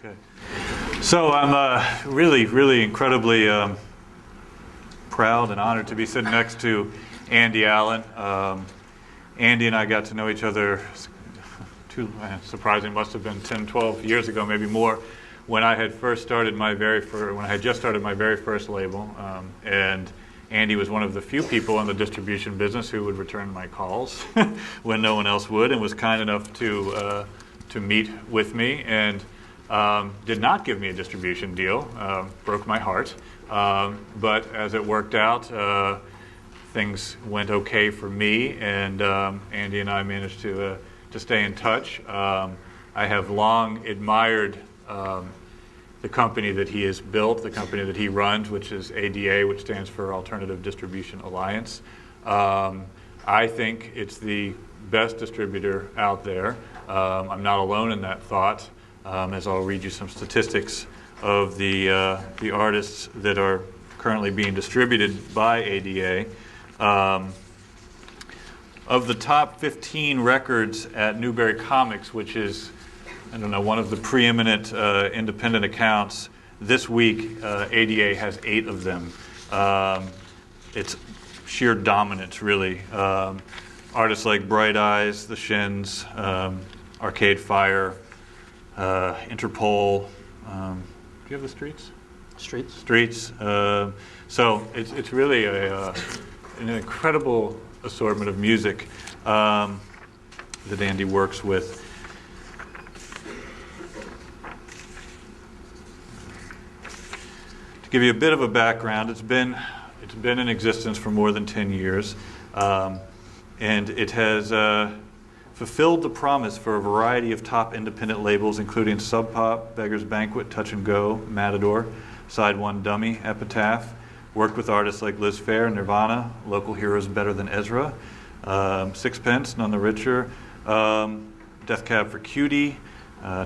Okay. So I'm really incredibly proud and honored to be sitting next to Andy Allen. Andy and I got to know each other, surprisingly, must have been 10, 12 years ago, maybe more, when I had just started my very first label. And Andy was one of the few people in the distribution business who would return my calls when no one else would, and was kind enough to meet with me, and did not give me a distribution deal. Broke my heart. But as it worked out, things went okay for me, and Andy and I managed to stay in touch. I have long admired the company that he has built, the company that he runs, which is ADA, which stands for Alternative Distribution Alliance. I think it's the best distributor out there. I'm not alone in that thought, as I'll read you some statistics of the artists that are currently being distributed by ADA. Of the top 15 records at Newberry Comics, which is, I don't know, one of the preeminent independent accounts, this week ADA has 8 of them. It's sheer dominance, really. Artists like Bright Eyes, The Shins, Arcade Fire, Interpol. Do you have the Streets? Streets. So it's really an incredible assortment of music that Andy works with. To give you a bit of a background, it's been in existence for more than 10 years, and it has fulfilled the promise for a variety of top independent labels, including Sub Pop, Beggar's Banquet, Touch and Go, Matador, Side One Dummy, Epitaph. Worked with artists like Liz Phair, Nirvana, Local Heroes Better Than Ezra, Sixpence, None the Richer, Death Cab for Cutie,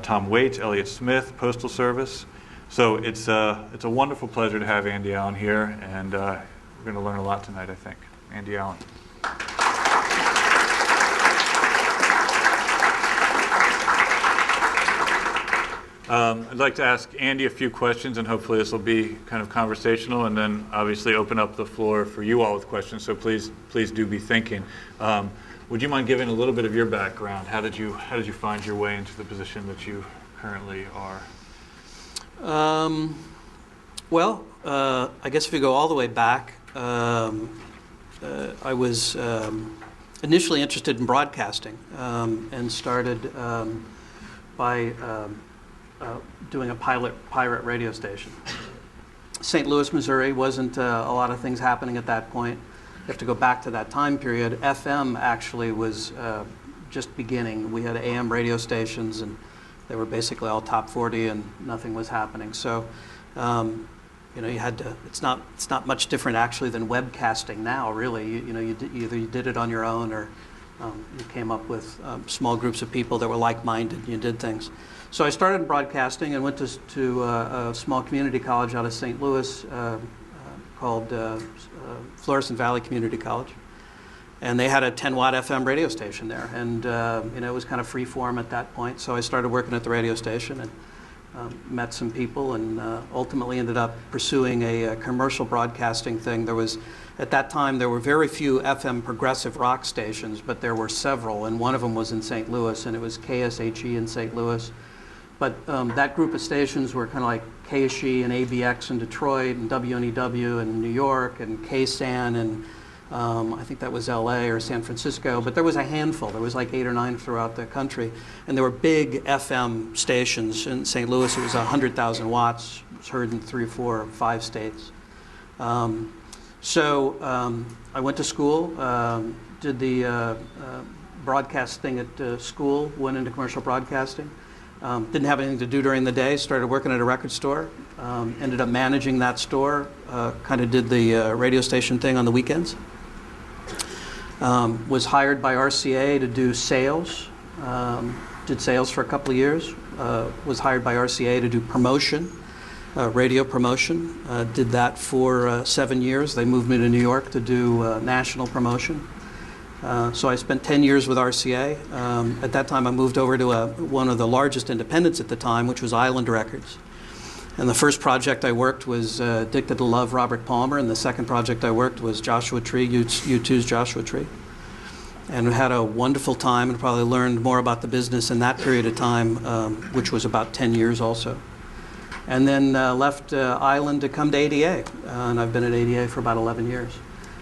Tom Waits, Elliott Smith, Postal Service. So it's a wonderful pleasure to have Andy Allen here, and we're going to learn a lot tonight, I think. Andy Allen. I'd like to ask Andy a few questions, and hopefully this will be kind of conversational, and then obviously open up the floor for you all with questions, so please do be thinking. Would you mind giving a little bit of your background? How did you find your way into the position that you currently are? Well, I guess if you go all the way back, I was initially interested in broadcasting, and started by doing a pirate radio station. St. Louis, Missouri wasn't a lot of things happening at that point. You have to go back to that time period. FM actually was just beginning. We had AM radio stations, and they were basically all top 40, and nothing was happening. So, you had to. It's not much different actually than webcasting now. Really, either you did it on your own, or you came up with small groups of people that were like-minded, and you did things. So I started in broadcasting and went to a small community college out of St. Louis called Florissant Valley Community College. And they had a 10-watt FM radio station there. And it was kind of free form at that point. So I started working at the radio station and met some people, and ultimately ended up pursuing a commercial broadcasting thing. At that time, there were very few FM progressive rock stations, but there were several. And one of them was in St. Louis, and it was KSHE in St. Louis. But that group of stations were kind of like KSHE and ABX in Detroit, and WNEW in New York, and KSAN, and I think that was LA or San Francisco. But there was a handful. There was like 8 or 9 throughout the country. And there were big FM stations. In St. Louis, it was 100,000 watts. It was heard in 3, 4, 5 states. So I went to school, did the broadcast thing at school, went into commercial broadcasting. Didn't have anything to do during the day, started working at a record store, ended up managing that store, kind of did the radio station thing on the weekends. Was hired by RCA to do sales, did sales for a couple of years, was hired by RCA to do promotion, radio promotion, did that for 7 years. They moved me to New York to do national promotion. So I spent 10 years with RCA. At that time, I moved over to one of the largest independents at the time, which was Island Records. And the first project I worked was Addicted to Love, Robert Palmer, and the second project I worked was Joshua Tree, U2's Joshua Tree. And we had a wonderful time and probably learned more about the business in that period of time, which was about 10 years also. And then left Island to come to ADA, and I've been at ADA for about 11 years.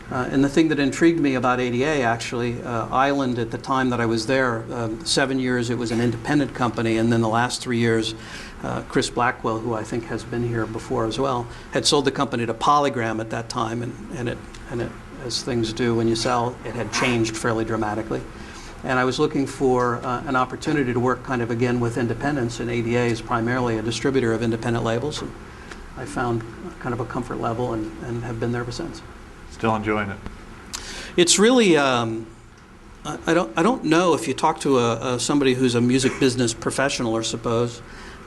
And the thing that intrigued me about ADA, actually, Island at the time that I was there, 7 years it was an independent company, and then the last 3 years, Chris Blackwell, who I think has been here before as well, had sold the company to Polygram at that time, and it, as things do when you sell, it had changed fairly dramatically. And I was looking for an opportunity to work kind of again with independents, and ADA is primarily a distributor of independent labels, and I found kind of a comfort level and have been there ever since. Still enjoying it? It's really, I don't know if you talk to somebody who's a music business professional, or suppose,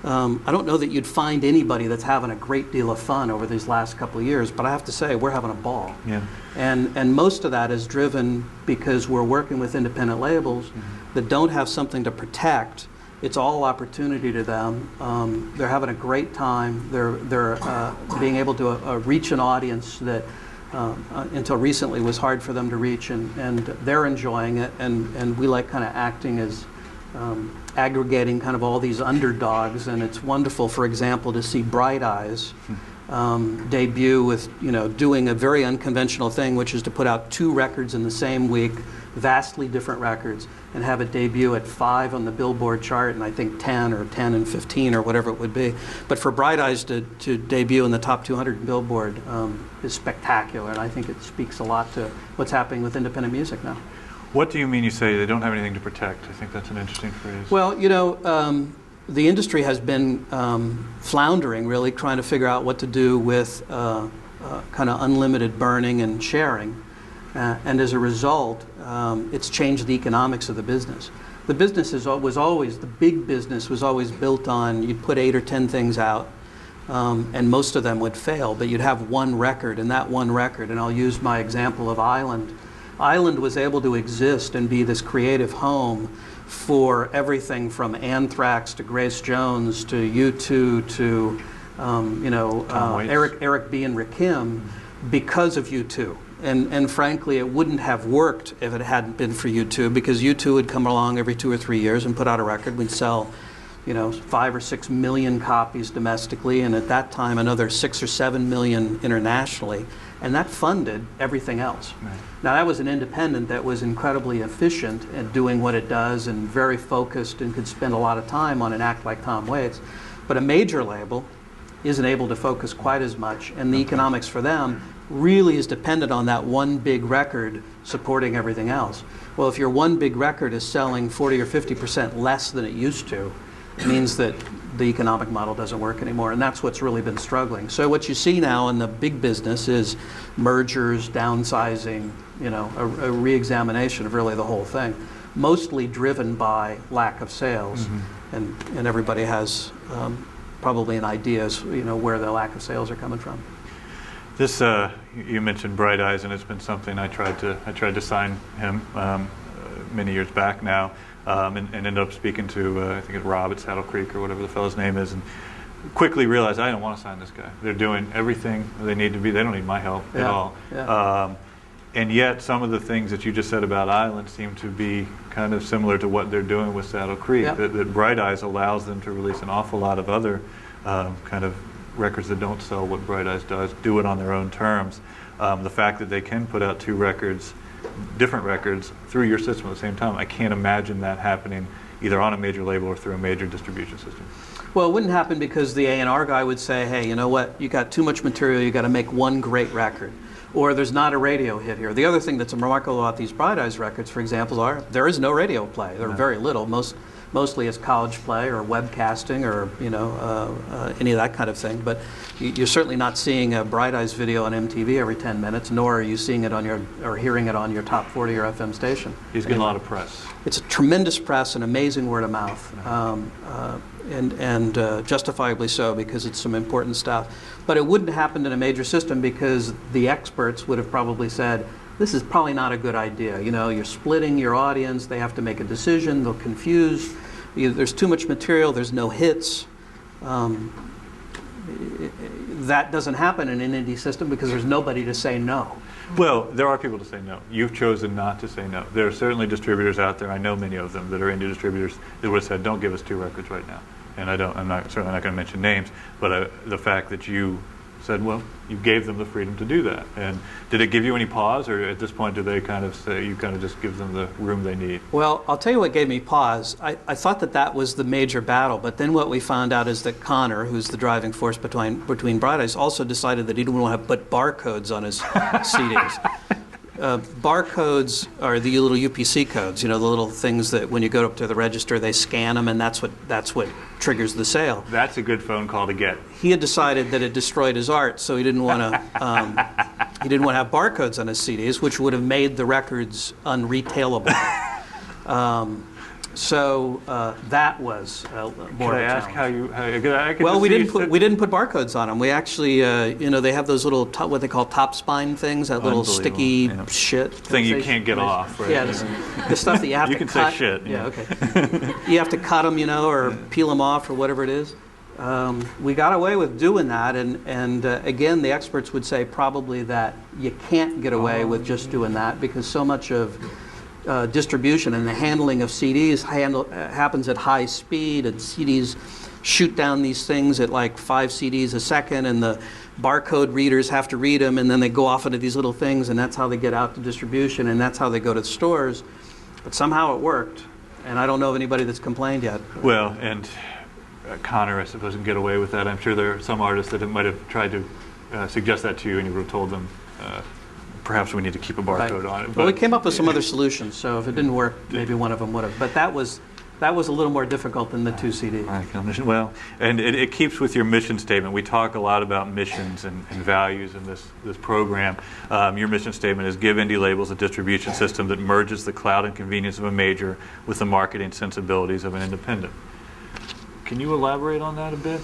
I don't know that you'd find anybody that's having a great deal of fun over these last couple of years, but I have to say, we're having a ball. Yeah. And most of that is driven because we're working with independent labels that don't have something to protect. It's all opportunity to them. They're having a great time. They're being able to reach an audience that until recently was hard for them to reach, and they're enjoying it, and we like kind of acting as aggregating kind of all these underdogs, and it's wonderful, for example, to see Bright Eyes debut with, doing a very unconventional thing, which is to put out 2 records in the same week, vastly different records, and have it debut at 5 on the Billboard chart, and I think 10 or 10 and 15 or whatever it would be. But for Bright Eyes to debut in the top 200 in Billboard is spectacular, and I think it speaks a lot to what's happening with independent music now. What do you mean you say they don't have anything to protect? I think that's an interesting phrase. Well, the industry has been floundering, really, trying to figure out what to do with kind of unlimited burning and sharing. And as a result, it's changed the economics of the business. The business the big business was always built on, you'd put 8 or 10 things out, and most of them would fail, but you'd have one record, and that one record, and I'll use my example of Island. Island was able to exist and be this creative home for everything from Anthrax to Grace Jones to U2 to Eric B. and Rakim because of U2. And frankly, it wouldn't have worked if it hadn't been for U2, because U2 would come along every 2 or 3 years and put out a record. We'd sell 5 or 6 million copies domestically, and at that time another 6 or 7 million internationally, and that funded everything else. Right. Now, that was an independent that was incredibly efficient at doing what it does and very focused and could spend a lot of time on an act like Tom Waits. But a major label isn't able to focus quite as much, and the economics for them really is dependent on that one big record supporting everything else. Well, if your one big record is selling 40 or 50% less than it used to, it means that the economic model doesn't work anymore, and that's what's really been struggling. So what you see now in the big business is mergers, downsizing, a re-examination of really the whole thing, mostly driven by lack of sales, and everybody has probably an idea as where the lack of sales are coming from. This you mentioned Bright Eyes, and it's been something I tried to sign him many years back now. And ended up speaking to, I think it's Rob at Saddle Creek or whatever the fellow's name is, and quickly realized I don't want to sign this guy. They're doing everything they need to be. They don't need my help at all. Yeah. And yet some of the things that you just said about Island seem to be kind of similar to what they're doing with Saddle Creek. Yeah. That Bright Eyes allows them to release an awful lot of other kind of records that don't sell what Bright Eyes does, do it on their own terms. The fact that they can put out 2 records, different records, through your system at the same time, I can't imagine that happening either on a major label or through a major distribution system. Well, it wouldn't happen because the A&R guy would say, hey, you know what, you got too much material, you got to make one great record. Or there's not a radio hit here. The other thing that's remarkable about these Bright Eyes records, for example, there is no radio play. There are very little. Mostly as college play or webcasting or any of that kind of thing. But you're certainly not seeing a Bright Eyes video on MTV every 10 minutes, nor are you seeing it or hearing it on your top 40 or FM station. He's getting a lot of press. It's a tremendous press and amazing word of mouth, and justifiably so, because it's some important stuff. But it wouldn't happen in a major system because the experts would have probably said, this is probably not a good idea. You know, you're splitting your audience. They have to make a decision. They'll confuse. There's too much material. There's no hits. That doesn't happen in an indie system because there's nobody to say no. Well, there are people to say no. You've chosen not to say no. There are certainly distributors out there, I know many of them, that are indie distributors that would have said, don't give us 2 records right now. And I'm certainly not going to mention names, but the fact that you said, well, you gave them the freedom to do that. And did it give you any pause, or at this point do they kind of say, you kind of just give them the room they need? Well, I'll tell you what gave me pause. I thought that was the major battle, but then what we found out is that Connor, who's the driving force between Bright Eyes, also decided that he didn't want to put barcodes on his CDs. Barcodes are the little UPC codes, you know, the little things that when you go up to the register, they scan them, and that's what triggers the sale. That's a good phone call to get. He had decided that it destroyed his art, so he didn't want to have barcodes on his CDs, which would have made the records unretailable. So that was more. Can I ask how you? Well, we didn't put barcodes on them. We actually, they have those little what they call top spine things, that little sticky shit thing you can't get off. Right? Yeah, the stuff that you have you to can cut. say shit. Yeah, okay. You have to cut them, or peel them off, or whatever it is. We got away with doing that, and again, the experts would say probably that you can't get away with just doing that because so much of distribution and the handling of CDs happens at high speed, and CDs shoot down these things at like 5 CDs a second, and the barcode readers have to read them, and then they go off into these little things, and that's how they get out to distribution, and that's how they go to the stores. But somehow it worked, and I don't know of anybody that's complained yet. Well, and Connor, I suppose, can get away with that. I'm sure there are some artists that might have tried to suggest that to you, and you would have told them, perhaps we need to keep a barcode on it. But well, we came up with some other solutions, so if it didn't work, maybe one of them would have. But that was a little more difficult than the 2 CDs. I can understand. Well, and it keeps with your mission statement. We talk a lot about missions and values in this program. Your mission statement is give indie labels a distribution system that merges the clout and convenience of a major with the marketing sensibilities of an independent. Can you elaborate on that a bit?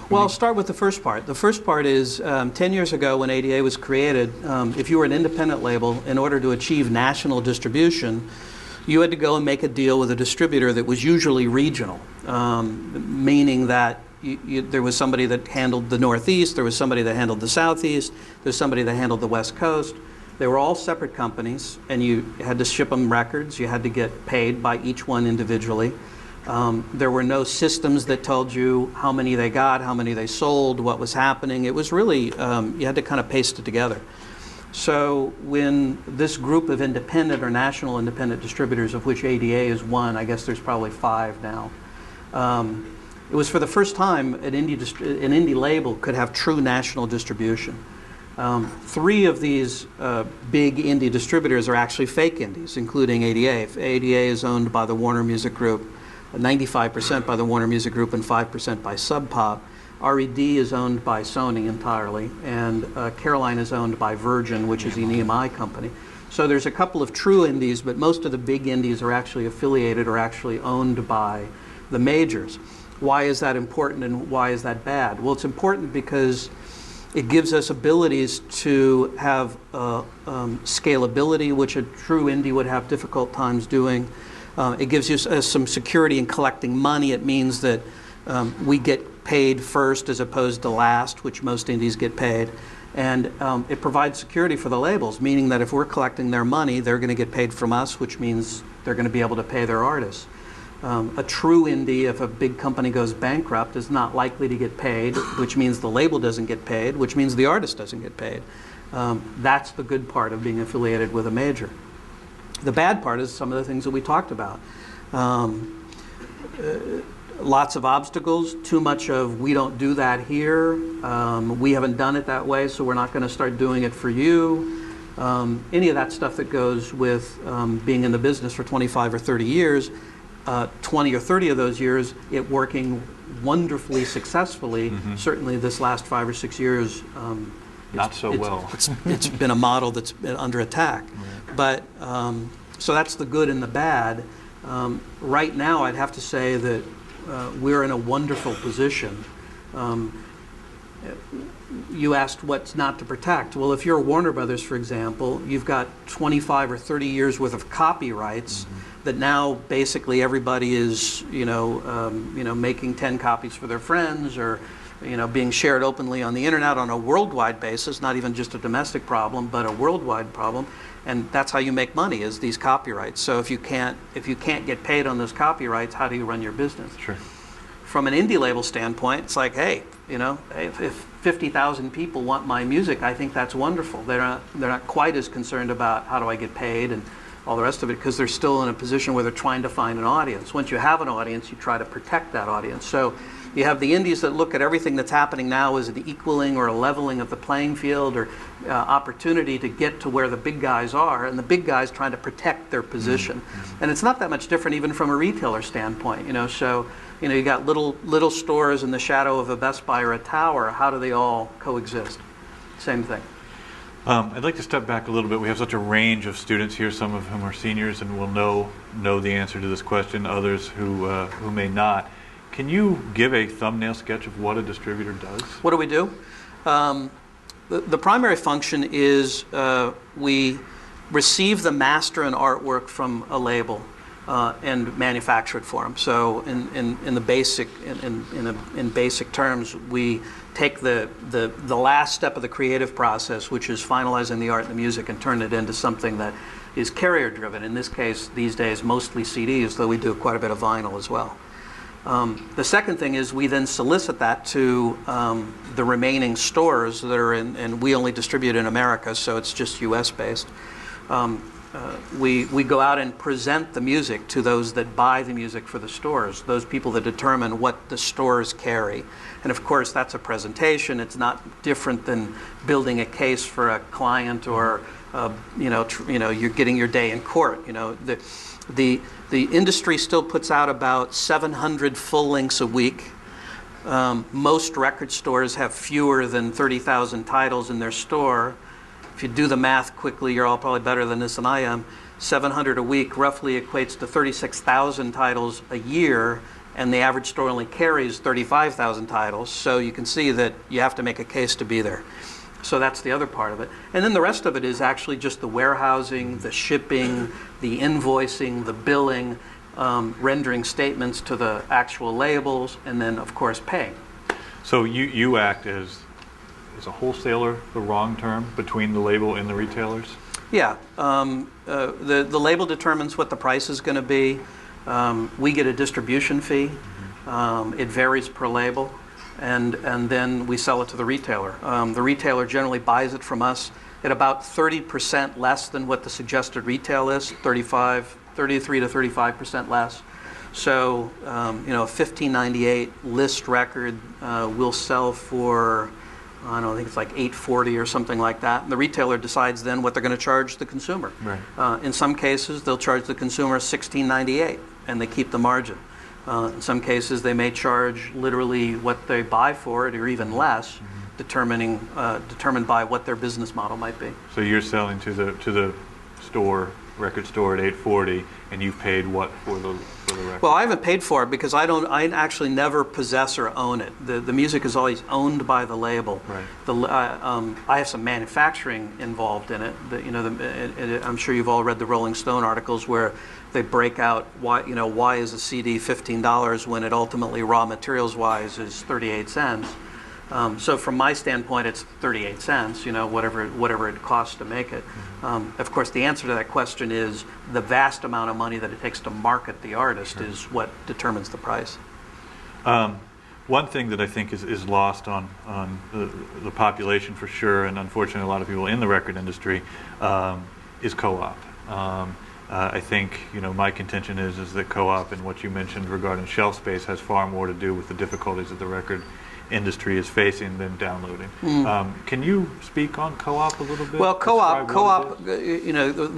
Well, I'll start with the first part. The first part is 10 years ago when ADA was created, if you were an independent label, in order to achieve national distribution, you had to go and make a deal with a distributor that was usually regional, meaning that there was somebody that handled the Northeast, there was somebody that handled the Southeast, there's somebody that handled the West Coast. They were all separate companies, and you had to ship them records. You had to get paid by each one individually. There were no systems that told you how many they got, how many they sold, what was happening. It was really, you had to kind of paste it together. So when this group of independent or national independent distributors, of which ADA is one, I guess there's probably 5 now, it was for the first time an indie label could have true national distribution. 3 of these big indie distributors are actually fake indies, including ADA. ADA is owned by the Warner Music Group, 95% by the Warner Music Group and 5% by Sub Pop. RED is owned by Sony entirely, and Caroline is owned by Virgin, which is an EMI company. So there's a couple of true indies, but most of the big indies are actually affiliated or actually owned by the majors. Why is that important and why is that bad? Well, it's important because it gives us abilities to have scalability, which a true indie would have difficult times doing. It gives you some security in collecting money. It means that we get paid first as opposed to last, which most indies get paid. And it provides security for the labels, meaning that if we're collecting their money, they're going to get paid from us, which means they're going to be able to pay their artists. A true indie, if a big company goes bankrupt, is not likely to get paid, which means the label doesn't get paid, which means the artist doesn't get paid. That's the good part of being affiliated with a major. The bad part is some of the things that we talked about. Lots of obstacles, too much of we don't do that here, we haven't done it that way, so we're not going to start doing it for you. Any of that stuff that goes with being in the business for 25 or 30 years, 20 or 30 of those years, it working wonderfully successfully. Mm-hmm. Certainly this last 5 or 6 years, not so well. It's been a model that's been under attack. Right. But so that's the good and the bad. Right now, I'd have to say that we're in a wonderful position. you asked what's not to protect. Well, if you're Warner Brothers, for example, you've got 25 or 30 years worth of copyrights that now basically everybody is, making 10 copies for their friends, or, being shared openly on the internet on a worldwide basis, not even just a domestic problem, but a worldwide problem. And that's how you make money, is these copyrights. So if you can't get paid on those copyrights, how do you run your business? Sure. From an indie label standpoint, it's like, hey, if 50,000 people want my music, I think that's wonderful. They're not quite as concerned about how do I get paid and all the rest of it, because they're still in a position where they're trying to find an audience. Once you have an audience, you try to protect that audience. So you have the indies that look at everything that's happening now as an equaling or a leveling of the playing field, or opportunity to get to where the big guys are, and the big guys trying to protect their position. And it's not that much different even from a retailer standpoint. So you got little stores in the shadow of a Best Buy or a Tower. How do they all coexist? Same thing. I'd like to step back a little bit. We have such a range of students here, some of whom are seniors and will know the answer to this question, others who may not. Can you give a thumbnail sketch of what a distributor does? What do we do? The primary function is we receive the master and artwork from a label and manufacture it for them. So in basic terms, we take the last step of the creative process, which is finalizing the art and the music, and turn it into something that is carrier driven. In this case, these days, mostly CDs, though we do quite a bit of vinyl as well. The second thing is we then solicit that to the remaining stores that are in, and we only distribute in America, so it's just US based. We go out and present the music to those that buy the music for the stores, those people that determine what the stores carry. And of course, that's a presentation. It's not different than building a case for a client, or you're getting your day in court. The industry still puts out about 700 full lengths a week. Most record stores have fewer than 30,000 titles in their store. If you do the math quickly, you're all probably better than this than I am. 700 a week roughly equates to 36,000 titles a year, and the average store only carries 35,000 titles. So you can see that you have to make a case to be there. So that's the other part of it. And then the rest of it is actually just the warehousing, the shipping, the invoicing, the billing, rendering statements to the actual labels, and then, of course, paying. So you act as a wholesaler, the wrong term, between the label and the retailers? Yeah. The label determines what the price is going to be. We get a distribution fee. It varies per label. And then we sell it to the retailer. The retailer generally buys it from us at about 30% less than what the suggested retail is, 33 to 35% less. So, a $15.98 list record will sell for, I think it's like $8.40 or something like that. And the retailer decides then what they're going to charge the consumer. Right. In some cases, they'll charge the consumer $16.98, and they keep the margin. In some cases, they may charge literally what they buy for it, or even less, determined by what their business model might be. So you're selling to the record store at $8.40, and you've paid what for the record? Well, I haven't paid for it because I actually never possess or own it. The music is always owned by the label. Right. I have some manufacturing involved in it. I'm sure you've all read the Rolling Stone articles where they break out why is a CD $15 when it ultimately, raw materials wise, is 38 cents. So from my standpoint, it's 38 cents, whatever it costs to make it. Of course, the answer to that question is the vast amount of money that it takes to market the artist is what determines the price. One thing that I think is lost on the population for sure, and unfortunately a lot of people in the record industry, is co-op. I think my contention is that co-op and what you mentioned regarding shelf space has far more to do with the difficulties that the record industry is facing than downloading. Can you speak on co-op a little bit? Well,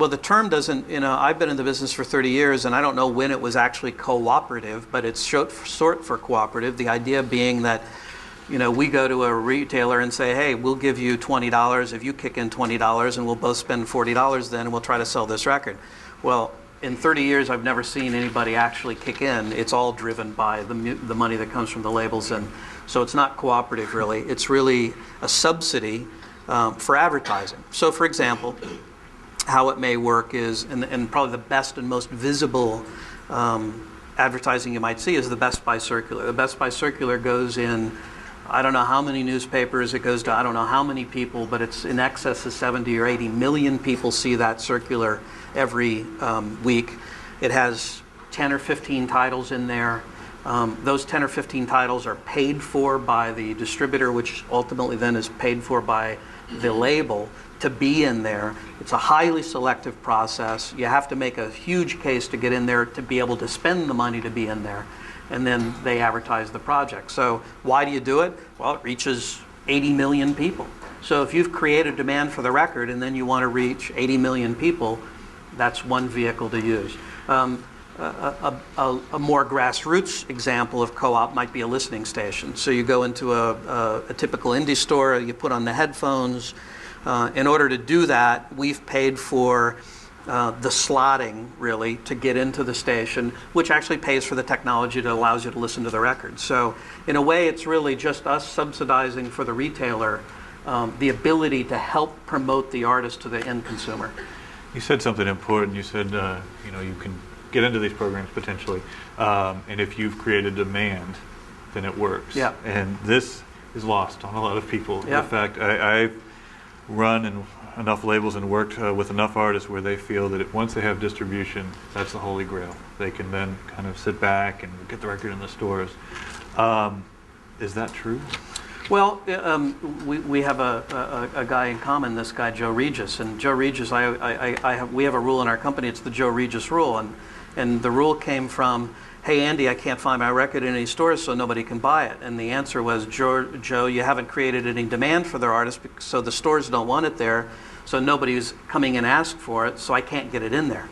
the term doesn't, I've been in the business for 30 years and I don't know when it was actually cooperative, but it's short for cooperative. The idea being that, we go to a retailer and say, hey, we'll give you $20 if you kick in $20, and we'll both spend $40 then, and we'll try to sell this record. Well, in 30 years, I've never seen anybody actually kick in. It's all driven by the money that comes from the labels, and so it's not cooperative really. It's really a subsidy for advertising. So, for example, how it may work is, and probably the best and most visible advertising you might see is the Best Buy Circular. The Best Buy Circular goes in, I don't know how many newspapers, it goes to I don't know how many people, but it's in excess of 70 or 80 million people see that circular every week. It has 10 or 15 titles in there. Those 10 or 15 titles are paid for by the distributor, which ultimately then is paid for by the label to be in there. It's a highly selective process. You have to make a huge case to get in there to be able to spend the money to be in there. And then they advertise the project. So why do you do it? Well, it reaches 80 million people. So if you've created demand for the record and then you want to reach 80 million people, that's one vehicle to use. A more grassroots example of co-op might be a listening station. So you go into a typical indie store, you put on the headphones. In order to do that, we've paid for the slotting, really, to get into the station, which actually pays for the technology that allows you to listen to the record. So in a way, it's really just us subsidizing for the retailer the ability to help promote the artist to the end consumer. You said something important. You said, you can get into these programs potentially, and if you've created demand, then it works. Yeah. And this is lost on a lot of people. Yeah. In fact, I've run enough labels and worked with enough artists where they feel that once they have distribution, that's the holy grail. They can then kind of sit back and get the record in the stores. Is that true? Well, we have a guy in common, this guy Joe Regis, and Joe Regis, we have a rule in our company. It's the Joe Regis rule, and the rule came from, hey Andy, I can't find my record in any stores, so nobody can buy it. And the answer was, Joe, you haven't created any demand for their artist, so the stores don't want it there, so nobody's coming and ask for it, so I can't get it in there.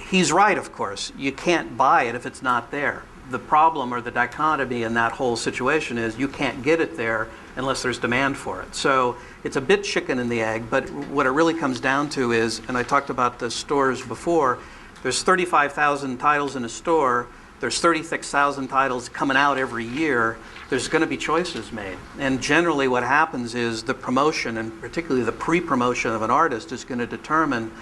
He's right, of course. You can't buy it if it's not there. The problem or the dichotomy in that whole situation is you can't get it there unless there's demand for it. So it's a bit chicken and the egg, but what it really comes down to is, and I talked about the stores before, there's 35,000 titles in a store, there's 36,000 titles coming out every year, there's going to be choices made. And generally what happens is the promotion, and particularly the pre-promotion of an artist, is going to determine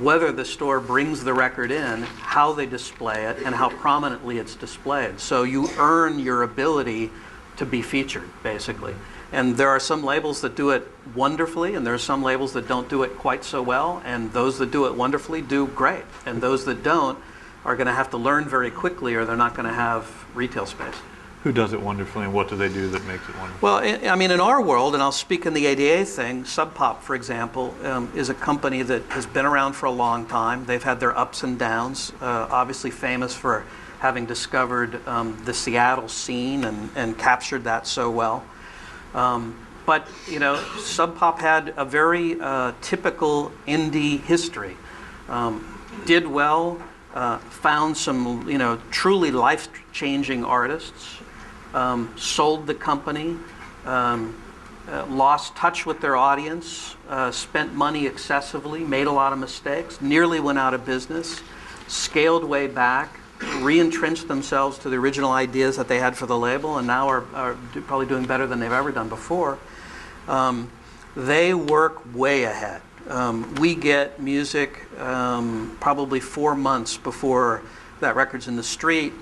whether the store brings the record in, how they display it, and how prominently it's displayed. So you earn your ability to be featured, basically. And there are some labels that do it wonderfully, and there are some labels that don't do it quite so well, and those that do it wonderfully do great. And those that don't are going to have to learn very quickly, or they're not going to have retail space. Who does it wonderfully, and what do they do that makes it wonderful? Well, I mean, in our world, and I'll speak in the ADA thing, Sub Pop, for example, is a company that has been around for a long time. They've had their ups and downs, obviously famous for having discovered the Seattle scene and captured that so well. But, Sub Pop had a very typical indie history. Did well, found some, truly life-changing artists, sold the company, lost touch with their audience, spent money excessively, made a lot of mistakes, nearly went out of business, scaled way back, re-entrenched themselves to the original ideas that they had for the label, and now are probably doing better than they've ever done before. They work way ahead. We get music probably 4 months before that record's in the street.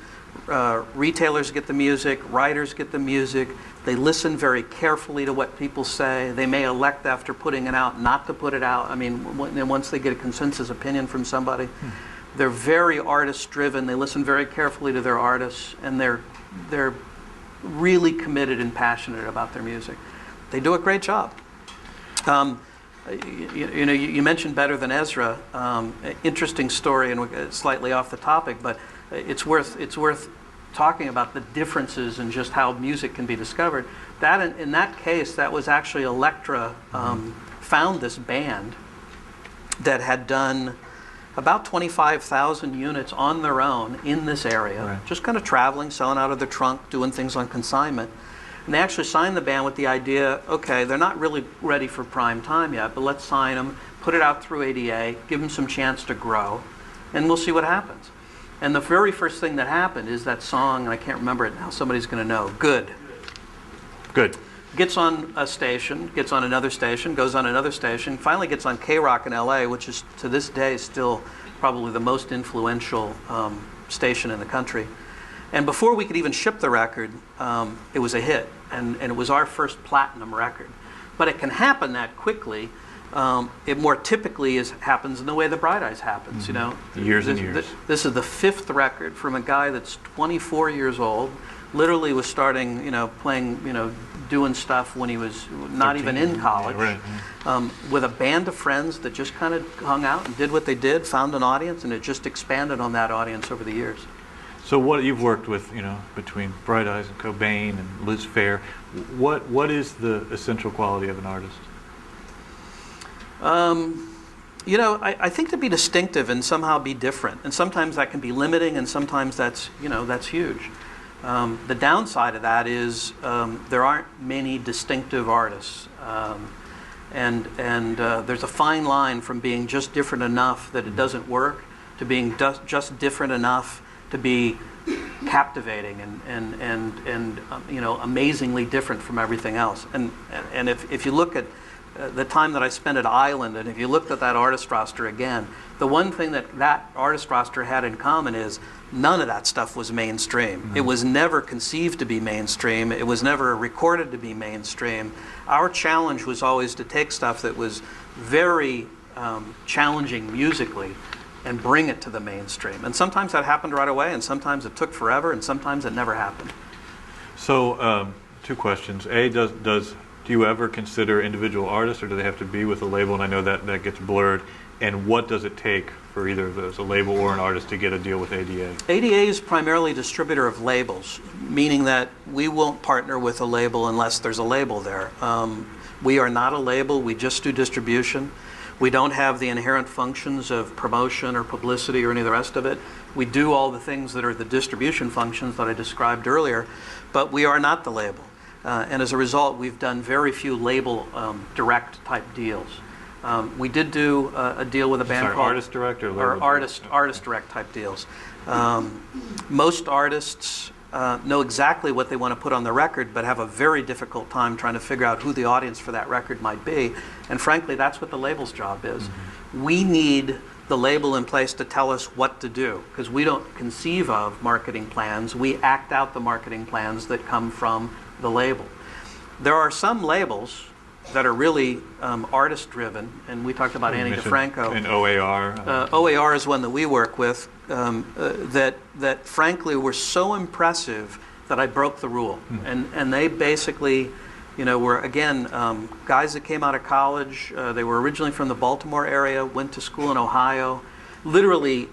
Retailers get the music, writers get the music. They listen very carefully to what people say. They may elect after putting it out not to put it out. I mean, once they get a consensus opinion from somebody. They're very artist-driven. They listen very carefully to their artists, and they're really committed and passionate about their music. They do a great job. You mentioned Better Than Ezra. Interesting story, and slightly off the topic, but it's worth talking about the differences in just how music can be discovered. That in that case, that was actually Elektra found this band that had done about 25,000 units on their own in this area, right. Just kind of traveling, selling out of their trunk, doing things on consignment. And they actually signed the band with the idea, okay, they're not really ready for prime time yet, but let's sign them, put it out through ADA, give them some chance to grow. and we'll see what happens. And the very first thing that happened is that song, and I can't remember it now, somebody's going to know, Good. Good. Gets on a station, gets on another station, goes on another station, finally gets on K-Rock in LA, which is to this day still probably the most influential station in the country. And before we could even ship the record, it was a hit, and it was our first platinum record. But it can happen that quickly. It more typically happens in the way the Bright Eyes happens, you know. Years and years. This is the 5th record from a guy that's 24 years old, literally was starting, you know, playing, you know, doing stuff when he was not 13, even in college, yeah, right. with a band of friends that just kind of hung out and did what they did, found an audience, and it just expanded on that audience over the years. So what you've worked with, you know, between Bright Eyes and Cobain and Liz Phair, what is the essential quality of an artist? You know, I think to be distinctive and somehow be different, and sometimes that can be limiting, and sometimes that's, you know, that's huge. The downside of that is there aren't many distinctive artists, and there's a fine line from being just different enough that it doesn't work to being just different enough to be captivating and you know, amazingly different from everything else. And if you look at the time that I spent at Island, and if you looked at that artist roster again, the one thing that artist roster had in common is none of that stuff was mainstream. Mm-hmm. It was never conceived to be mainstream. It was never recorded to be mainstream. Our challenge was always to take stuff that was very challenging musically and bring it to the mainstream. And sometimes that happened right away, and sometimes it took forever, and sometimes it never happened. So, 2 questions. A, do you ever consider individual artists, or do they have to be with a label? And I know that gets blurred. And what does it take for either of those, a label or an artist, to get a deal with ADA? ADA is primarily a distributor of labels, meaning that we won't partner with a label unless there's a label there. We are not a label. We just do distribution. We don't have the inherent functions of promotion or publicity or any of the rest of it. We do all the things that are the distribution functions that I described earlier, but we are not the label. And as a result, we've done very few label direct type deals. We did do a deal with a band called artist direct or artist direct type deals. Most artists know exactly what they want to put on the record, but have a very difficult time trying to figure out who the audience for that record might be. And frankly, that's what the label's job is. Mm-hmm. We need the label in place to tell us what to do, because we don't conceive of marketing plans. We act out the marketing plans that come from the label. There are some labels that are really artist-driven, and we talked about Annie DeFranco. And OAR. OAR is one that we work with, that frankly were so impressive that I broke the rule. And they basically, you know, were, again, guys that came out of college. They were originally from the Baltimore area, went to school in Ohio, literally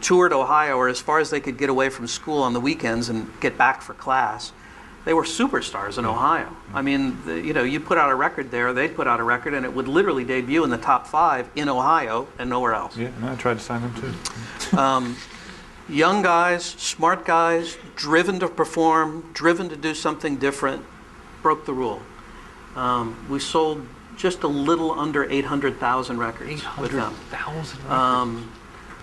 toured Ohio, or as far as they could get away from school on the weekends and get back for class. They were superstars in Ohio. I mean, you know, you put out a record there, they'd put out a record, and it would literally debut in the top 5 in Ohio and nowhere else. Yeah, and I tried to sign them too. Young guys, smart guys, driven to perform, driven to do something different, broke the rule. We sold just a little under 800,000 records with them. 800,000 records?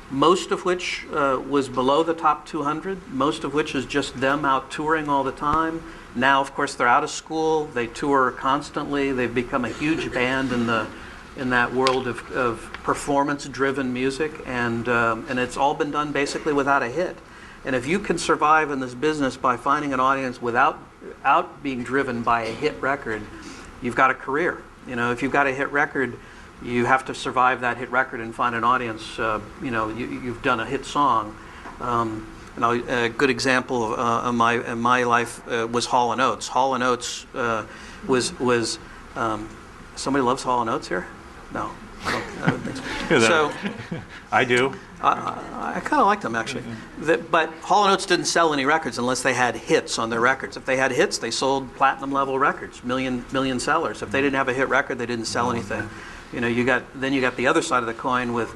Most of which was below the top 200, most of which is just them out touring all the time. Now, of course, they're out of school, they tour constantly, they've become a huge band in that world of performance-driven music, and it's all been done basically without a hit. And if you can survive in this business by finding an audience without being driven by a hit record, you've got a career. You know, if you've got a hit record, you have to survive that hit record and find an audience. You know, you've done a hit song. A good example in my life was Hall & Oates. Hall & Oates was somebody loves Hall & Oates here? No, I don't think so. So I do. I kind of like them, actually. But Hall & Oates didn't sell any records unless they had hits on their records. If they had hits, they sold platinum-level records, million sellers. If they didn't have a hit record, they didn't sell anything. You know, you got the other side of the coin with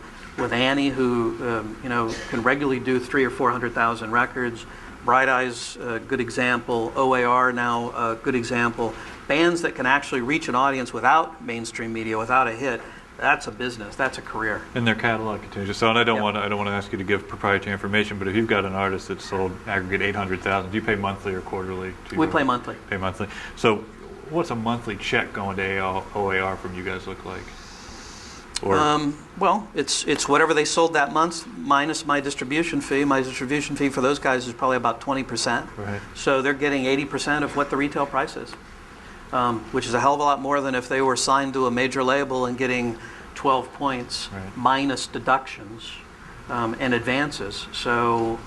Annie, who you know, can regularly do 300,000 or 400,000 records. Bright Eyes, good example. OAR now, good example. Bands that can actually reach an audience without mainstream media, without a hit. that's a business. That's a career. And their catalog continues. So, and I don't want to ask you to give proprietary information, but if you've got an artist that's sold aggregate 800,000, do you pay monthly or quarterly? We pay monthly. Pay monthly. So, what's a monthly check going to OAR from you guys look like? Or Well, it's whatever they sold that month minus my distribution fee. My distribution fee for those guys is probably about 20%. Right. So they're getting 80% of what the retail price is, which is a hell of a lot more than if they were signed to a major label and getting 12 points minus deductions and advances. So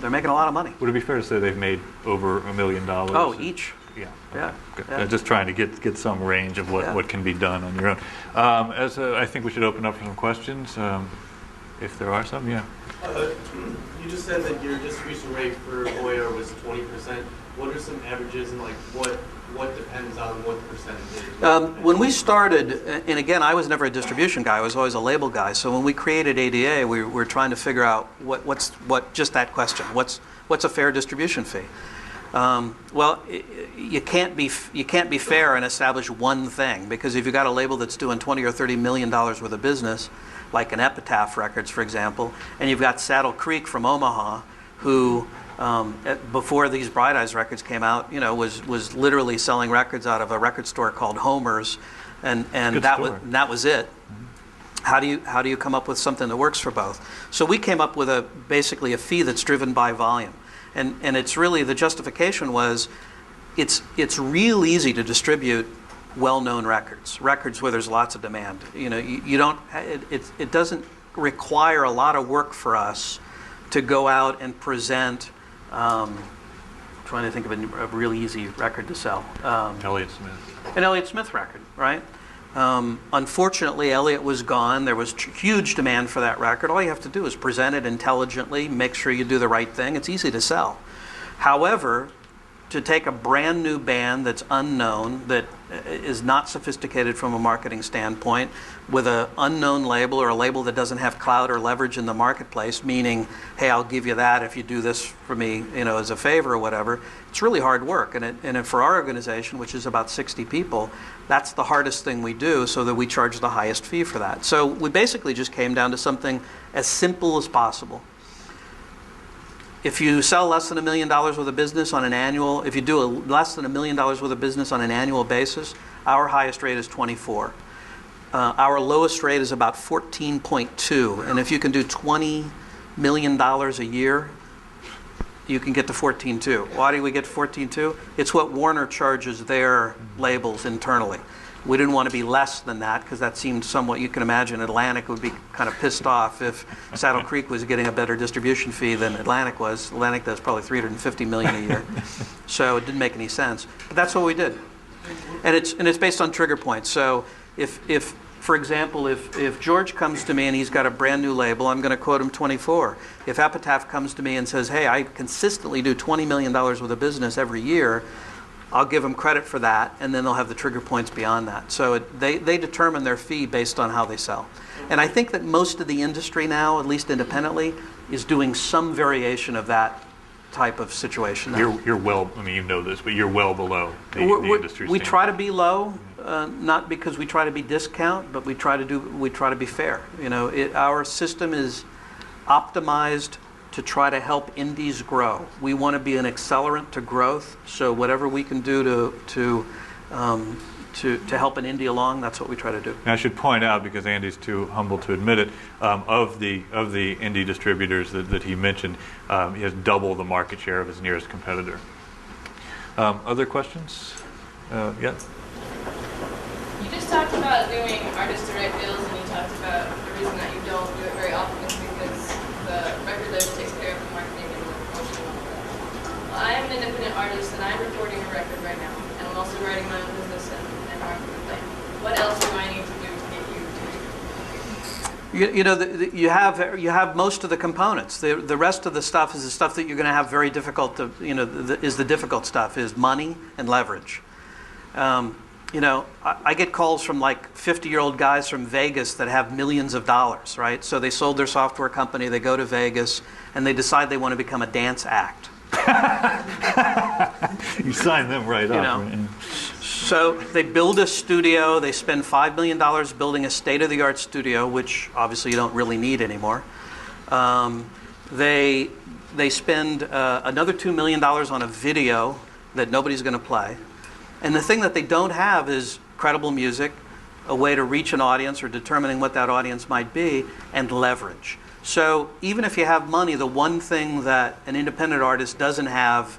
they're making a lot of money. would it be fair to say they've made over $1 million? Oh, each. Yeah. Yeah. Good. Yeah. Just trying to get some range of what can be done on your own. I think we should open up for some questions, if there are some. Yeah. You just said that your distribution rate for OAR was 20%. What are some averages, and like what depends on what the percentage is? When we started, and again, I was never a distribution guy. I was always a label guy. So when we created ADA, we were trying to figure out what just that question. What's a fair distribution fee? Well, you can't be fair and establish one thing, because if you've got a label that's doing $20 or $30 million worth of business, like an Epitaph Records, for example, and you've got Saddle Creek from Omaha, who before these Bright Eyes records came out, was literally selling records out of a record store called Homer's, and that was it. Mm-hmm. How do you come up with something that works for both? So we came up with basically a fee that's driven by volume. And it's really, the justification was, it's real easy to distribute well-known records where there's lots of demand. You don't, it doesn't require a lot of work for us to go out and present, trying to think of a really easy record to sell. Elliott Smith. An Elliott Smith record, right? Unfortunately, Elliott was gone. There was huge demand for that record. All you have to do is present it intelligently, make sure you do the right thing. It's easy to sell. However, to take a brand new band that's unknown, that is not sophisticated from a marketing standpoint, with an unknown label or a label that doesn't have clout or leverage in the marketplace, meaning, hey, I'll give you that if you do this for me, as a favor or whatever, it's really hard work. And for our organization, which is about 60 people, that's the hardest thing we do, so that we charge the highest fee for that. So we basically just came down to something as simple as possible. If you sell less than $1 million worth of business on an annual, if you do less than $1 million worth of business on an annual basis, our highest rate is 24. Our lowest rate is about 14.2. And if you can do $20 million a year, you can get to 14.2. Why do we get to 14.2? It's what Warner charges their labels internally. We didn't want to be less than that, because that seemed somewhat, you can imagine Atlantic would be kind of pissed off if Saddle Creek was getting a better distribution fee than Atlantic was. Atlantic does probably $350 million a year. So it didn't make any sense. But that's what we did. And it's based on trigger points. So if for example, if George comes to me and he's got a brand new label, I'm going to quote him 24. If Epitaph comes to me and says, hey, I consistently do $20 million worth of business every year, I'll give them credit for that, and then they'll have the trigger points beyond that. So they determine their fee based on how they sell. And I think that most of the industry now, at least independently, is doing some variation of that type of situation now. You're well, I mean, you know this, but you're well below the industry We standard. try to be low, not because we try to be discount, but we try to be fair. Our system is optimized to try to help indies grow. We want to be an accelerant to growth, so whatever we can do to help an indie along, that's what we try to do. And I should point out, because Andy's too humble to admit it, of the indie distributors that he mentioned, he has double the market share of his nearest competitor. Other questions? Yeah. You just talked about doing artist direct deals, and you talked about the reason that you don't do it very often is because the record label takes care of the marketing and the promotion and all of that. Well, I am an independent artist, and I'm recording a record right now, and I'm also writing my own business and marketing plan. What else do I need to do to get you to do? You have most of the components. The rest of the stuff is the stuff that you're going to have very difficult to, is the difficult stuff, is money and leverage. I get calls from like 50-year-old guys from Vegas that have millions of dollars, right? So they sold their software company, they go to Vegas, and they decide they want to become a dance act. You sign them right up. Right? So they build a studio. They spend $5 million building a state-of-the-art studio, which obviously you don't really need anymore. They spend another $2 million on a video that nobody's going to play. And the thing that they don't have is credible music, a way to reach an audience or determining what that audience might be, and leverage. So even if you have money, the one thing that an independent artist doesn't have,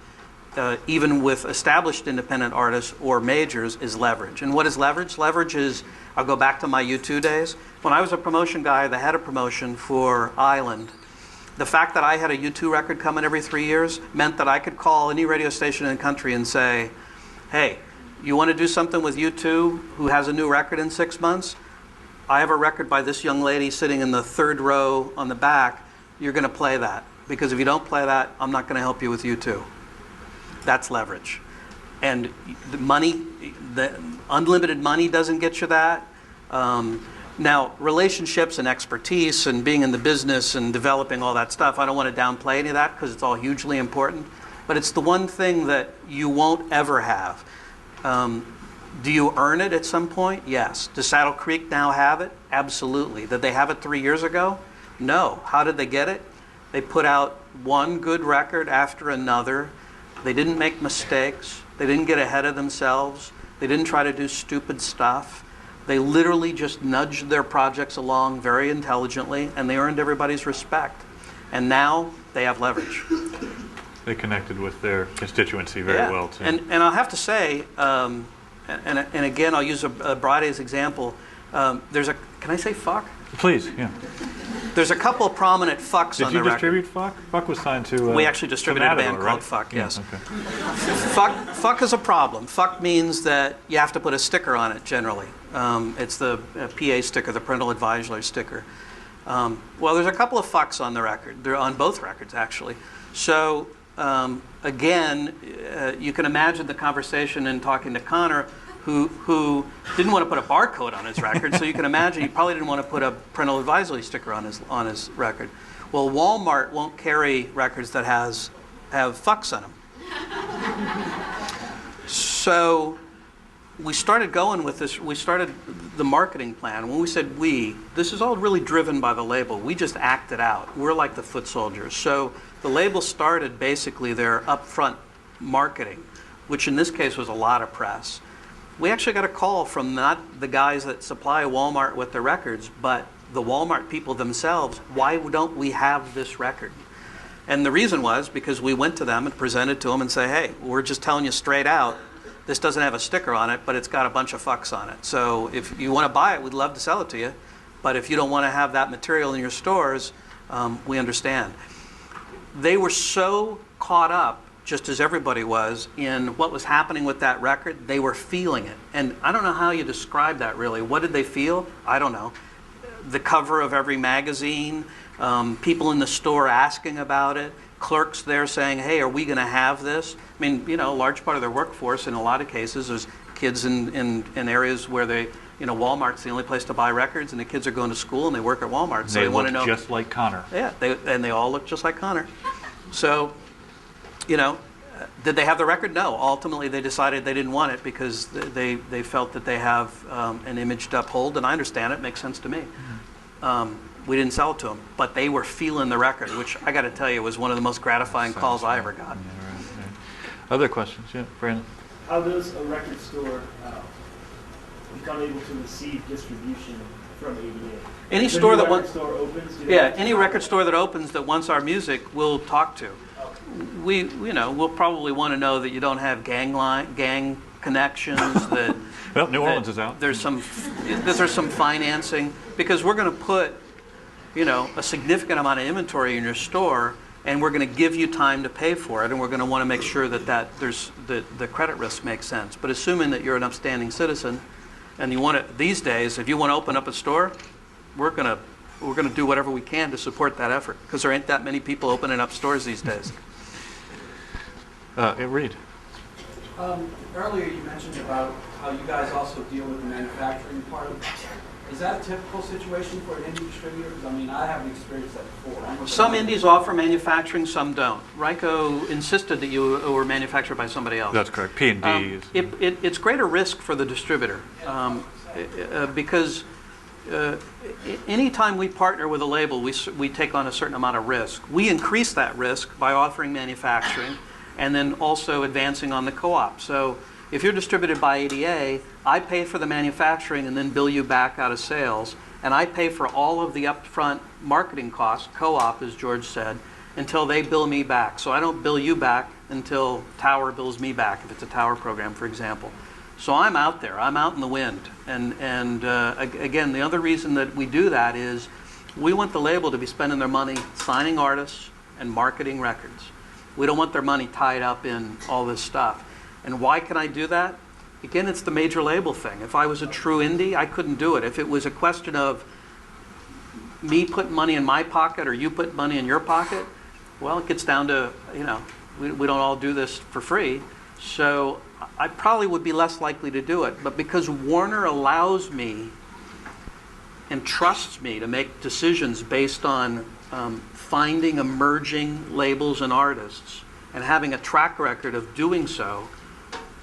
even with established independent artists or majors, is leverage. And what is leverage? Leverage is, I'll go back to my U2 days. When I was a promotion guy, the head of promotion for Island, the fact that I had a U2 record coming every 3 years meant that I could call any radio station in the country and say, hey, you want to do something with U2 who has a new record in 6 months? I have a record by this young lady sitting in the third row on the back. You're going to play that. Because if you don't play that, I'm not going to help you with U2. That's leverage. And the money, the unlimited money doesn't get you that. Now, relationships and expertise and being in the business and developing all that stuff, I don't want to downplay any of that because it's all hugely important. But it's the one thing that you won't ever have. Do you earn it at some point? Yes. Does Saddle Creek now have it? Absolutely. Did they have it 3 years ago? No. How did they get it? They put out one good record after another. They didn't make mistakes. They didn't get ahead of themselves. They didn't try to do stupid stuff. They literally just nudged their projects along very intelligently, and they earned everybody's respect. And now they have leverage. They connected with their constituency very well, too. And I'll have to say, and again, I'll use a Broaday's example. There's a, can I say fuck? Please, yeah. There's a couple of prominent fucks on the record. Did you distribute Fuck? Fuck was signed to... we actually distributed a band called Fuck, yes. Okay. Fuck is a problem. Fuck means that you have to put a sticker on it, generally. It's the PA sticker, the parental advisory sticker. Well, there's a couple of fucks on the record. They're on both records, actually. So, again, you can imagine the conversation in talking to Connor, who didn't want to put a barcode on his record, so you can imagine he probably didn't want to put a parental advisory sticker on his record. Well, Walmart won't carry records that have fucks on them. So we started going with this. We started the marketing plan. When we said this is all really driven by the label. We just act it out. We're like the foot soldiers. So the label started basically their upfront marketing, which in this case was a lot of press. We actually got a call from not the guys that supply Walmart with the records, but the Walmart people themselves. Why don't we have this record? And the reason was because we went to them and presented to them and say, hey, we're just telling you straight out, this doesn't have a sticker on it, but it's got a bunch of fucks on it. So if you want to buy it, we'd love to sell it to you. But if you don't want to have that material in your stores, we understand. They were so caught up, just as everybody was, in what was happening with that record. They were feeling it. And I don't know how you describe that, really. What did they feel? I don't know. The cover of every magazine, people in the store asking about it, clerks there saying, hey, are we going to have this? I mean, a large part of their workforce, in a lot of cases, is kids in areas where they, Walmart's the only place to buy records, and the kids are going to school and they work at Walmart. So they want to know. Just like Connor. Yeah, they all look just like Connor. So, did they have the record? No. Ultimately, they decided they didn't want it because they felt that they have an image to uphold, and I understand it. Makes sense to me. We didn't sell it to them, but they were feeling the record, which I got to tell you was one of the most gratifying calls I ever got. Yeah, right. Other questions? Yeah, Brandon. How does a record store become able to receive distribution from ADA? Any store that wants opens. Any record store that opens that wants our music, we'll talk to. We'll probably want to know that you don't have gang connections. That well, New Orleans is out. There's some financing, because we're going to put a significant amount of inventory in your store, and we're going to give you time to pay for it, and we're going to want to make sure that there's the credit risk makes sense. But assuming that you're an upstanding citizen, and you want to, these days, if you want to open up a store, we're going to do whatever we can to support that effort, because there ain't that many people opening up stores these days. Reed. Earlier you mentioned about how you guys also deal with the manufacturing part of Is that a typical situation for an indie distributor? Because I mean, I haven't experienced that before. Some indies offer manufacturing, some don't. Ryko insisted that you were manufactured by somebody else. That's correct. P&D is. It's greater risk for the distributor because anytime we partner with a label, we take on a certain amount of risk. We increase that risk by offering manufacturing and then also advancing on the co-op. So if you're distributed by ADA, I pay for the manufacturing and then bill you back out of sales. And I pay for all of the upfront marketing costs, co-op, as George said, until they bill me back. So I don't bill you back until Tower bills me back, if it's a Tower program, for example. So I'm out there. I'm out in the wind. And again, the other reason that we do that is we want the label to be spending their money signing artists and marketing records. We don't want their money tied up in all this stuff. And why can I do that? Again, it's the major label thing. If I was a true indie, I couldn't do it. If it was a question of me putting money in my pocket or you put money in your pocket, well, it gets down to, we don't all do this for free. So I probably would be less likely to do it. But because Warner allows me and trusts me to make decisions based on finding emerging labels and artists and having a track record of doing so,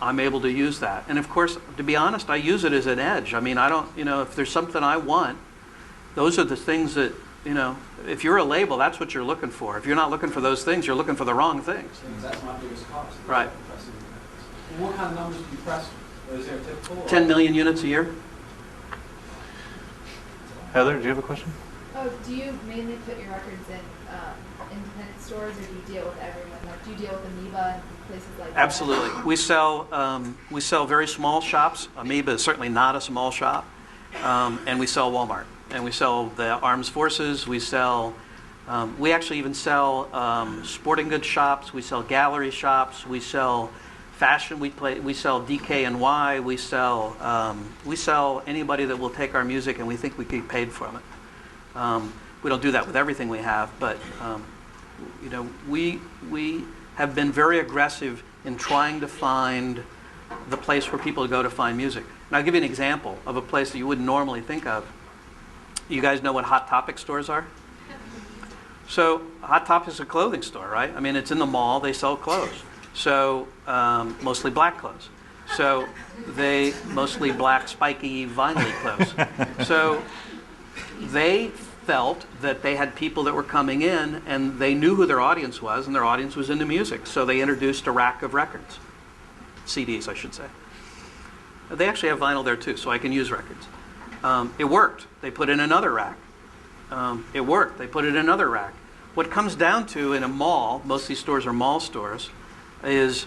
I'm able to use that. And of course, to be honest, I use it as an edge. I mean, I don't, if there's something I want, those are the things that, if you're a label, that's what you're looking for. If you're not looking for those things, you're looking for the wrong things. That's my biggest cost. Right. And what kind of numbers do you press? Is there a typical? 10 million units a year. Heather, do you have a question? Oh, do you mainly put your records in independent stores, or do you deal with everyone? Like, do you deal with Amoeba and places like that? Absolutely. We sell very small shops. Amoeba is certainly not a small shop. And we sell Walmart. And we sell the Armed Forces. We actually even sell sporting goods shops. We sell gallery shops. We sell fashion. We sell DKNY. We sell anybody that will take our music and we think we get paid from it. We don't do that with everything we have, but we have been very aggressive in trying to find the place where people go to find music. And I'll give you an example of a place that you wouldn't normally think of. You guys know what Hot Topic stores are? So Hot Topic is a clothing store, right? I mean, it's in the mall. They sell clothes. So mostly black clothes. So they mostly black, spiky, vinyl clothes. So they felt that they had people that were coming in and they knew who their audience was, and their audience was into music. So they introduced a rack of records. CDs, I should say. They actually have vinyl there too, so I can use records. It worked. They put in another rack. It worked. They put it in another rack. What it comes down to in a mall, most of these stores are mall stores, is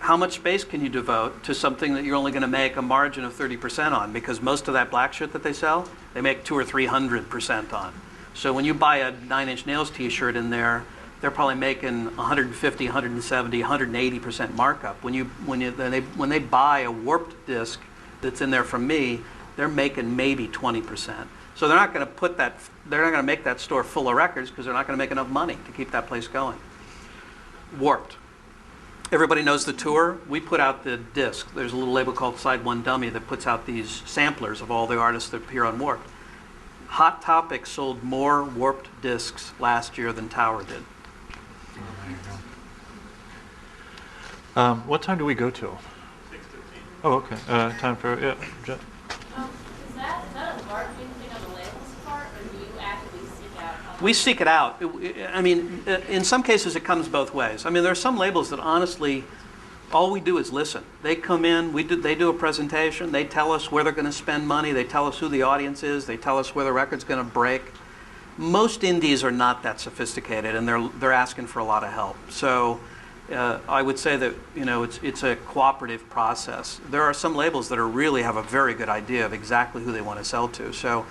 how much space can you devote to something that you're only going to make a margin of 30% on? Because most of that black shit that they sell, they make 200 or 300% on. So when you buy a 9 Inch Nails t-shirt in there, they're probably making 150, 170, 180% markup. When they buy a warped disc that's in there from me, they're making maybe 20%. So they're not going to they're not going to make that store full of records because they're not going to make enough money to keep that place going. Warped. Everybody knows the tour. We put out the disc. There's a little label called Side One Dummy that puts out these samplers of all the artists that appear on Warped. Hot Topic sold more Warped discs last year than Tower did. What time do we go till? 6:15. Oh, okay. Time for, yeah. Is that a marketing thing on the label's part, or do you actively seek out? We seek it out. I mean, in some cases it comes both ways. I mean, there are some labels that honestly, all we do is listen. They come in, they do a presentation, they tell us where they're going to spend money, they tell us who the audience is, they tell us where the record's going to break. Most indies are not that sophisticated, and they're asking for a lot of help. So I would say that it's a cooperative process. There are some labels that really have a very good idea of exactly who they want to sell to. So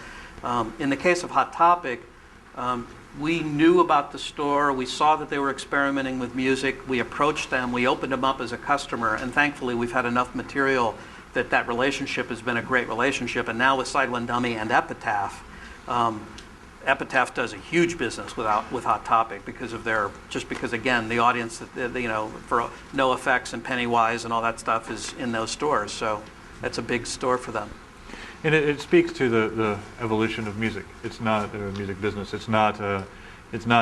in the case of Hot Topic, we knew about the store. We saw that they were experimenting with music. We approached them. We opened them up as a customer, and thankfully we've had enough material that relationship has been a great relationship. And now with Side One Dummy and Epitaph, Epitaph does a huge business with Hot Topic because again the audience for No Effects and Pennywise and all that stuff is in those stores, so that's a big store for them. And it speaks to the evolution of music. It's not a music business. It's not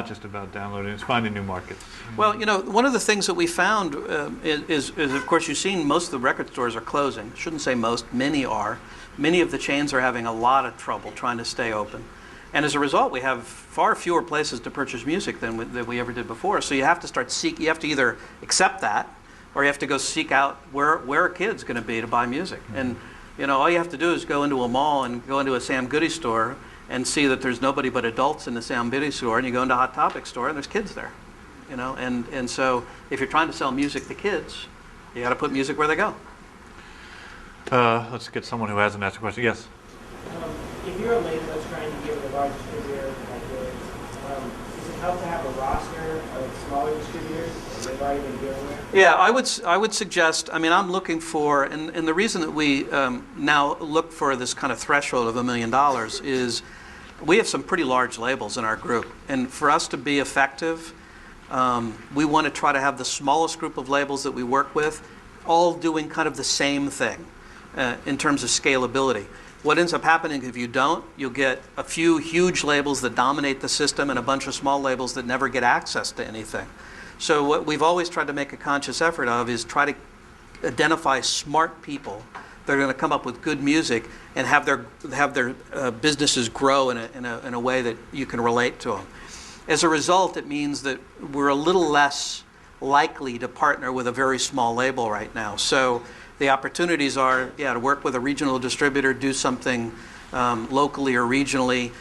just about downloading. It's finding new markets. Well, one of the things that we found is of course, you've seen most of the record stores are closing. Shouldn't say most, many are. Many of the chains are having a lot of trouble trying to stay open. And as a result, we have far fewer places to purchase music than we ever did before. So you have to you have to either accept that, or you have to go seek out where are kids going to be to buy music. And all you have to do is go into a mall and go into a Sam Goody store and see that there's nobody but adults in the Sam Goody store, and you go into a Hot Topic store and there's kids there. And so if you're trying to sell music to kids, you got to put music where they go. Let's get someone who hasn't asked a question. Yes. If you're a label that's trying to get with a large distributor like yours, does it help to have a roster of smaller distributors that they've already been dealing with? Yeah, I would suggest, I'm looking for, and the reason that we now look for this kind of threshold of $1 million is we have some pretty large labels in our group. And for us to be effective, we want to try to have the smallest group of labels that we work with all doing kind of the same thing in terms of scalability. What ends up happening if you don't, you'll get a few huge labels that dominate the system and a bunch of small labels that never get access to anything. So what we've always tried to make a conscious effort of is try to identify smart people that are going to come up with good music and have their businesses grow in a way that you can relate to them. As a result, it means that we're a little less likely to partner with a very small label right now. So the opportunities are, to work with a regional distributor, do something locally or regionally,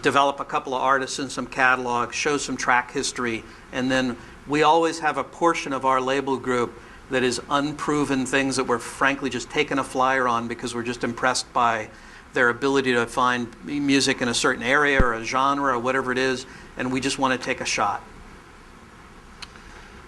develop a couple of artists in some catalog, show some track history, and then we always have a portion of our label group that is unproven things that we're frankly just taking a flyer on because we're just impressed by their ability to find music in a certain area or a genre or whatever it is, and we just want to take a shot.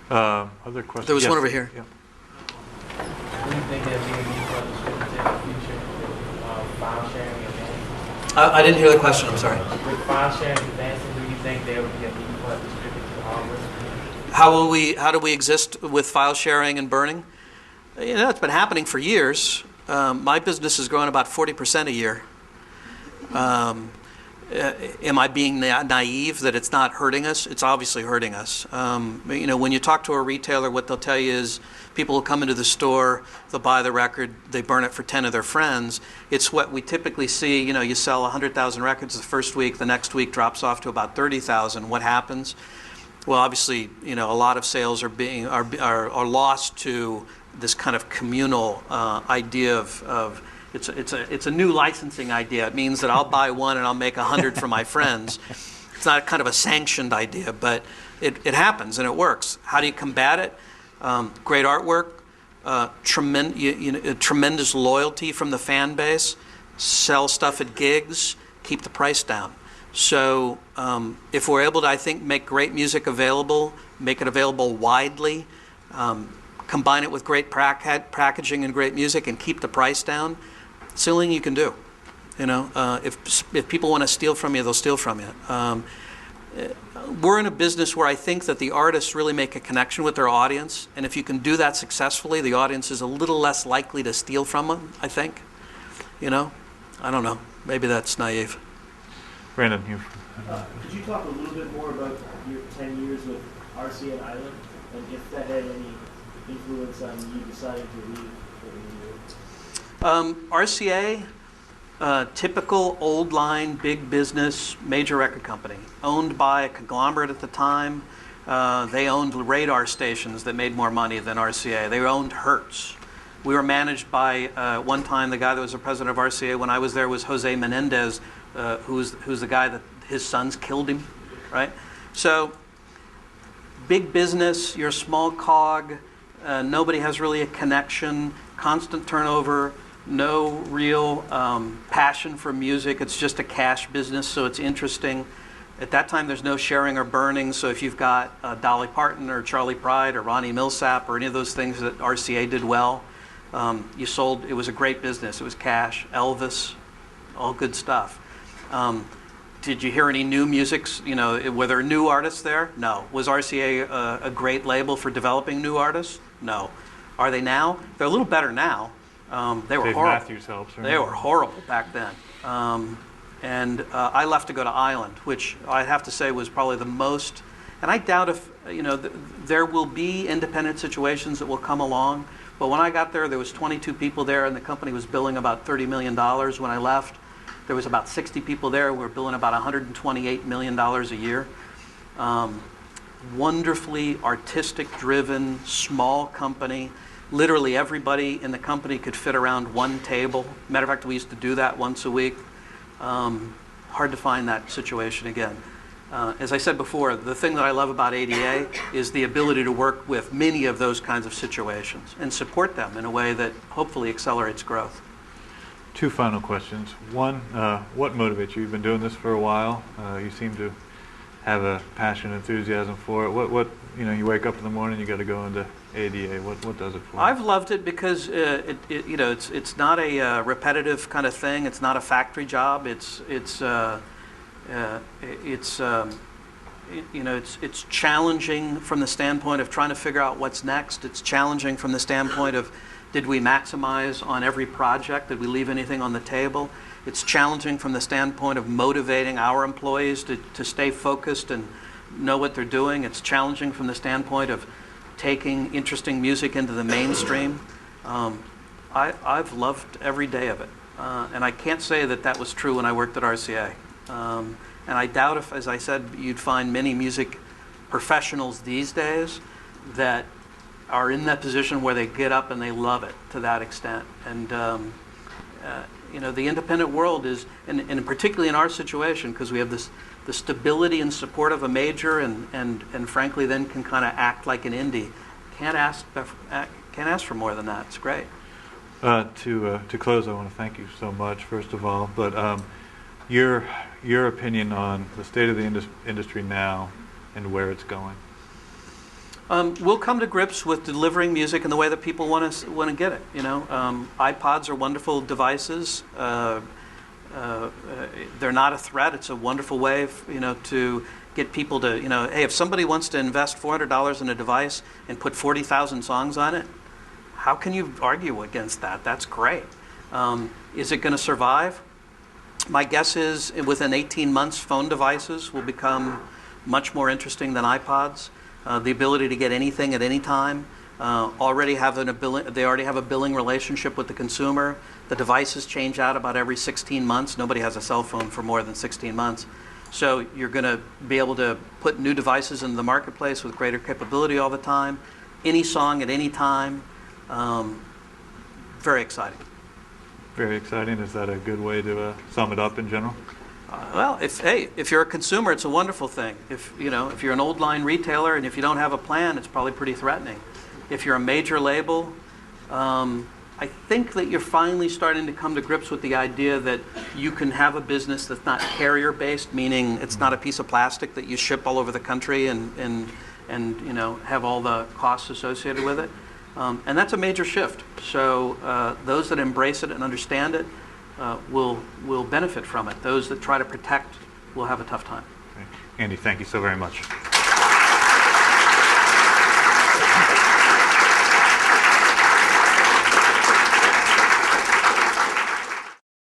Other questions? There was Yes. one over here. Yeah. Do you think that we need for distributors in the future with file sharing advancing? I didn't hear the question, I'm sorry. With file sharing advancing, do you think there would be a need for distributors to hardware? How do we exist with file sharing and burning? It's been happening for years. My business is growing about 40% a year. Am I being naive that it's not hurting us? It's obviously hurting us. When you talk to a retailer, what they'll tell you is people will come into the store, they'll buy the record, they burn it for 10 of their friends. It's what we typically see. You sell 100,000 records the first week, the next week drops off to about 30,000. What happens? Well, obviously, a lot of sales are lost to this kind of communal idea of it's a new licensing idea. It means that I'll buy one and I'll make 100 for my friends. It's not kind of a sanctioned idea, but it happens and it works. How do you combat it? Great artwork, tremendous loyalty from the fan base, sell stuff at gigs, keep the price down. So if we're able to, I think, make great music available, make it available widely, combine it with great packaging and great music, and keep the price down, it's the only thing you can do. If people want to steal from you, they'll steal from you. We're in a business where I think that the artists really make a connection with their audience, and if you can do that successfully, the audience is a little less likely to steal from them, I think. I don't know. Maybe that's naive. Brandon, Could you talk a little bit more about your 10 years with RCA and Island, and if that had any influence on you deciding to leave what you do? RCA, typical old line, big business, major record company, owned by a conglomerate at the time. They owned radar stations that made more money than RCA. They owned Hertz. We were managed by, one time, the guy that was the president of RCA when I was there was Jose Menendez, who's the guy that his sons killed him, right? So, big business, you're a small cog, nobody has really a connection, constant turnover, no real passion for music. It's just a cash business, so it's interesting. At that time, there's no sharing or burning, so if you've got Dolly Parton or Charlie Pride or Ronnie Millsap or any of those things that RCA did well, you sold. It was a great business. It was cash. Elvis, all good stuff. Did you hear any new music? Were there new artists there? No. Was RCA a great label for developing new artists? No. Are they now? They're a little better now. They were Dave horrible. Matthews helps. Right? They were horrible back then. And I left to go to Island, which I have to say was probably the most, and I doubt if, there will be independent situations that will come along, but when I got there was 22 people there, and the company was billing about $30 million. When I left, there was about 60 people there. We were billing about $128 million a year. Wonderfully artistic-driven, small company. Literally everybody in the company could fit around one table. Matter of fact, we used to do that once a week. Hard to find that situation again. As I said before, the thing that I love about ADA is the ability to work with many of those kinds of situations and support them in a way that hopefully accelerates growth. Two final questions. One, what motivates you? You've been doing this for a while. You seem to have a passion and enthusiasm for it. What you wake up in the morning, you got to go into ADA. What does it for you? I've loved it because it's not a repetitive kind of thing. It's not a factory job. It's challenging from the standpoint of trying to figure out what's next. It's challenging from the standpoint of, did we maximize on every project? Did we leave anything on the table? It's challenging from the standpoint of motivating our employees to stay focused and know what they're doing. It's challenging from the standpoint of taking interesting music into the mainstream. I've loved every day of it. And I can't say that was true when I worked at RCA. And I doubt if, as I said, you'd find many music professionals these days that are in that position where they get up and they love it to that extent. And the independent world is, and particularly in our situation, because we have the stability and support of a major, and frankly then can kind of act like an indie. Can't ask for more than that. It's great. To close, I want to thank you so much, first of all. But your opinion on the state of the industry now and where it's going. We'll come to grips with delivering music in the way that people want to get it. iPods are wonderful devices. They're not a threat. It's a wonderful way, to get people to, hey, if somebody wants to invest $400 in a device and put 40,000 songs on it, how can you argue against that? That's great. Is it going to survive? My guess is within 18 months, phone devices will become much more interesting than iPods. The ability to get anything at any time. They already have a billing relationship with the consumer. The devices change out about every 16 months. Nobody has a cell phone for more than 16 months. So you're going to be able to put new devices into the marketplace with greater capability all the time. Any song at any time. Very exciting. Very exciting. Is that a good way to sum it up in general? Well, if you're a consumer, it's a wonderful thing. If you're an old line retailer and if you don't have a plan, it's probably pretty threatening. If you're a major label, I think that you're finally starting to come to grips with the idea that you can have a business that's not carrier based, meaning it's not a piece of plastic that you ship all over the country and have all the costs associated with it. And that's a major shift. So those that embrace it and understand it will benefit from it. Those that try to protect will have a tough time. Okay. Andy, thank you so very much.